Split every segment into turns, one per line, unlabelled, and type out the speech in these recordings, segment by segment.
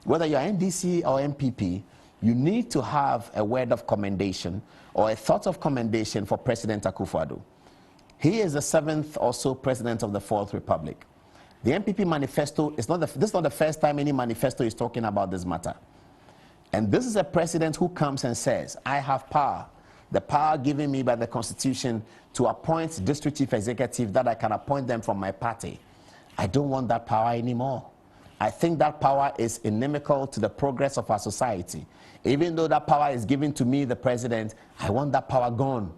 whether you're NDC or MPP, you need to have a word of commendation or a thought of commendation for President Akufo Addo. He is the 7th or so president of the 4th Republic. The MPP manifesto is this is not the first time any manifesto is talking about this matter. And this is a president who comes and says, I have power, the power given me by the Constitution to appoint district chief executive that I can appoint them from my party. I don't want that power anymore. I think that power is inimical to the progress of our society. Even though that power is given to me, the president, I want that power gone.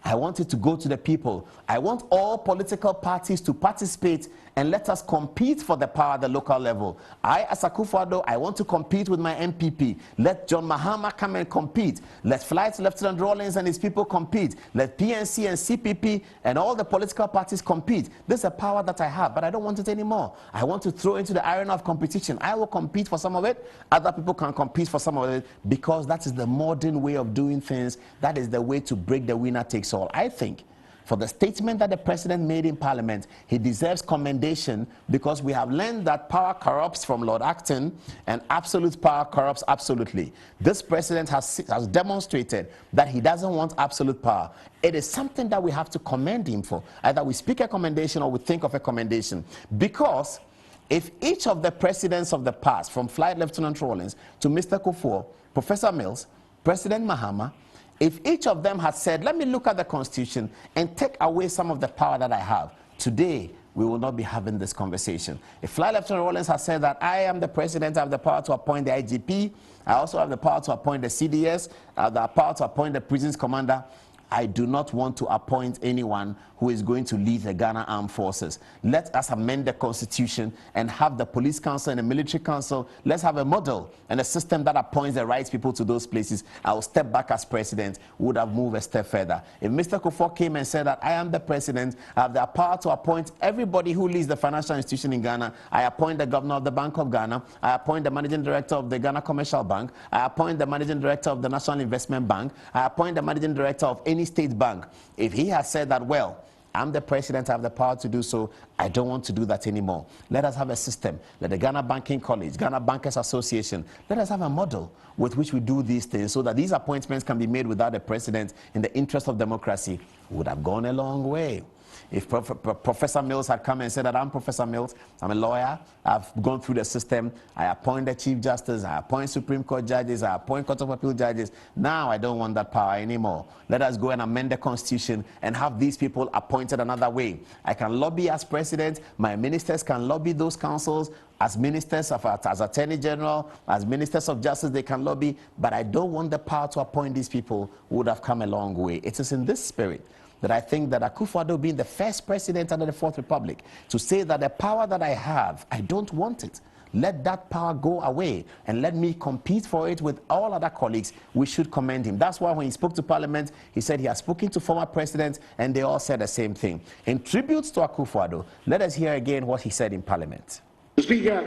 I want it to go to the people. I want all political parties to participate and let us compete for the power at the local level. I, as Akufo Addo, I want to compete with my MPP. Let John Mahama come and compete. Let Flight Lieutenant Rawlings and his people compete. Let PNC and CPP and all the political parties compete. This is a power that I have, but I don't want it anymore. I want to throw into the arena of competition. I will compete for some of it. Other people can compete for some of it because that is the modern way of doing things. That is the way to break the winner takes all. I think for the statement that the president made in Parliament, he deserves commendation because we have learned that power corrupts from Lord Acton and absolute power corrupts absolutely. This president has demonstrated that he doesn't want absolute power. It is something that we have to commend him for. Either we speak a commendation or we think of a commendation, because if each of the presidents of the past, from Flight Lieutenant Rawlings to Mr. Akufo, Professor Mills, President Mahama, if each of them had said, let me look at the Constitution and take away some of the power that I have, today we will not be having this conversation. If Flight Lieutenant Rawlings has said that I am the president, I have the power to appoint the IGP, I also have the power to appoint the CDS, I have the power to appoint the prisons commander, I do not want to appoint anyone who is going to lead the Ghana Armed Forces. Let us amend the Constitution and have the police council and the military council. Let's have a model and a system that appoints the right people to those places. I will step back as president, would have moved a step further. If Mr. Akufo came and said that I am the president, I have the power to appoint everybody who leads the financial institution in Ghana. I appoint the governor of the Bank of Ghana. I appoint the managing director of the Ghana Commercial Bank. I appoint the managing director of the National Investment Bank. I appoint the managing director of any state bank. If he has said that, well, I'm the president, I have the power to do so, I don't want to do that anymore. Let us have a system. Let the Ghana Banking College, Ghana Bankers Association, let us have a model with which we do these things so that these appointments can be made without a president in the interest of democracy. Would have gone a long way. If Professor Mills had come and said that I'm Professor Mills, I'm a lawyer, I've gone through the system, I appoint the Chief Justice, I appoint Supreme Court judges, I appoint Court of Appeal judges, now I don't want that power anymore. Let us go and amend the Constitution and have these people appointed another way. I can lobby as president, my ministers can lobby those councils, as ministers, as Attorney General, as ministers of justice, they can lobby, but I don't want the power to appoint these people who would have come a long way. It is in this spirit that I think that Akufo Addo, being the first president under the 4th Republic, to say that the power that I have, I don't want it. Let that power go away and let me compete for it with all other colleagues. We should commend him. That's why when he spoke to Parliament, he said he has spoken to former presidents and they all said the same thing. In tribute to Akufo Addo, let us hear again what he said in Parliament.
Speaker,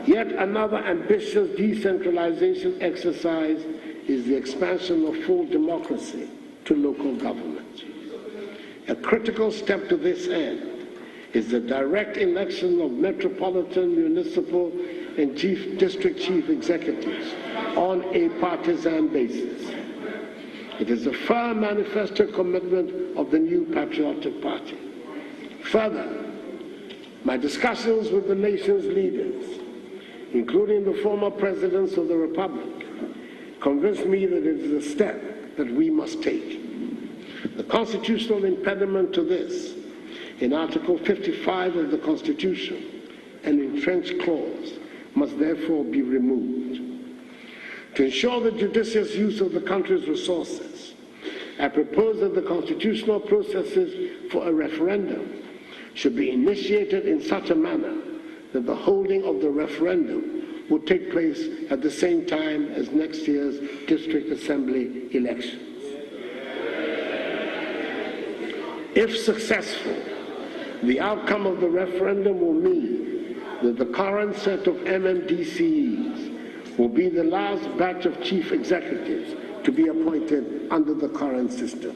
yet another ambitious decentralization exercise is the expansion of full democracy to local government. A critical step to this end is the direct election of metropolitan, municipal, and district chief executives on a partisan basis. It is a firm manifesto commitment of the new patriotic party. Further, my discussions with the nation's leaders, including the former presidents of the Republic, convinced me that it is a step that we must take. The constitutional impediment to this, in Article 55 of the Constitution, an entrenched clause, must therefore be removed. To ensure the judicious use of the country's resources, I propose that the constitutional processes for a referendum should be initiated in such a manner that the holding of the referendum would take place at the same time as next year's district assembly elections. If successful, the outcome of the referendum will mean that the current set of MMDCEs will be the last batch of chief executives to be appointed under the current system.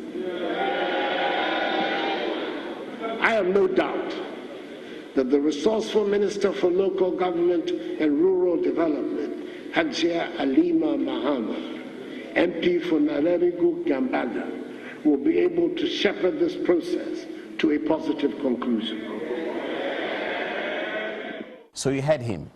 I have no doubt that the resourceful Minister for Local Government and Rural Development, Hajia Alima Mahama, MP for Narerigu Gambaga, will be able to shepherd this process to a positive conclusion.
So you heard him.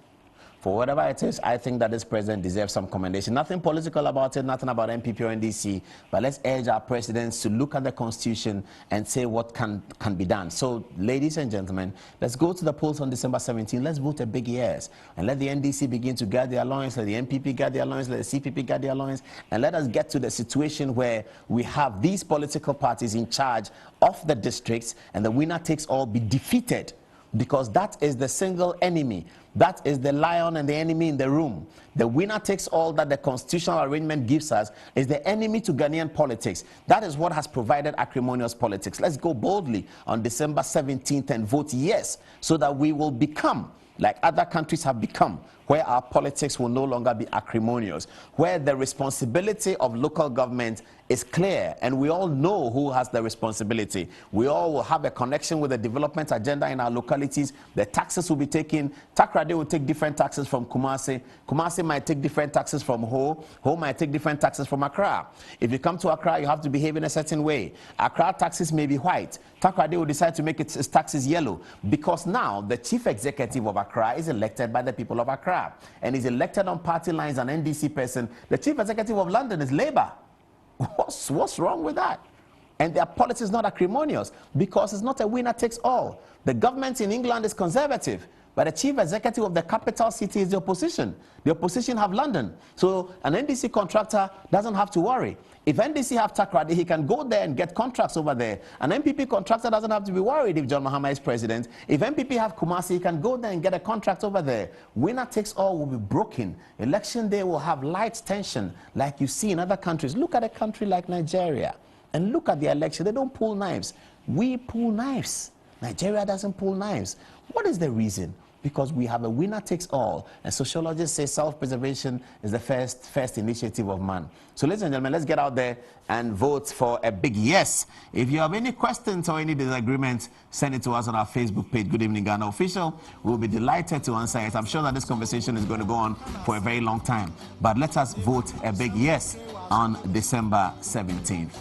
For whatever it is, I think that this president deserves some commendation. Nothing political about it, nothing about MPP or NDC, but let's urge our presidents to look at the Constitution and say what can be done. So, ladies and gentlemen, let's go to the polls on December 17. Let's vote a big yes. And let the NDC begin to guard the alliance, let the MPP guard the alliance, let the CPP guard the alliance, and let us get to the situation where we have these political parties in charge of the districts, and the winner takes all be defeated. Because that is the single enemy. That is the lion and the enemy in the room. The winner takes all that the constitutional arrangement gives us is the enemy to Ghanaian politics. That is what has provided acrimonious politics. Let's go boldly on December 17th and vote yes, so that we will become like other countries have become, where our politics will no longer be acrimonious, where the responsibility of local government is clear, and we all know who has the responsibility. We all will have a connection with the development agenda in our localities. The taxes will be taken. Takrade will take different taxes from Kumasi. Kumasi might take different taxes from Ho. Ho might take different taxes from Accra. If you come to Accra, you have to behave in a certain way. Accra taxes may be white. Takrade will decide to make its taxes yellow, because now the chief executive of Accra is elected by the people of Accra, and is elected on party lines, an NDC person. The chief executive of London is Labour. What's wrong with that? And their policy is not acrimonious, because it's not a winner takes all. The government in England is conservative, but the chief executive of the capital city is the opposition. The opposition have London. So an NDC contractor doesn't have to worry. If NDC have Takrade, he can go there and get contracts over there. An MPP contractor doesn't have to be worried if John Mahama is president. If MPP have Kumasi, he can go there and get a contract over there. Winner takes all will be broken. Election day will have light tension like you see in other countries. Look at a country like Nigeria and look at the election. They don't pull knives. We pull knives. Nigeria doesn't pull knives. What is the reason? Because we have a winner takes all, and sociologists say self-preservation is the first initiative of man. So ladies and gentlemen, let's get out there and vote for a big yes. If you have any questions or any disagreements, send it to us on our Facebook page, Good Evening Ghana Official. We'll be delighted to answer it. I'm sure that this conversation is going to go on for a very long time, but let us vote a big yes on December 17th.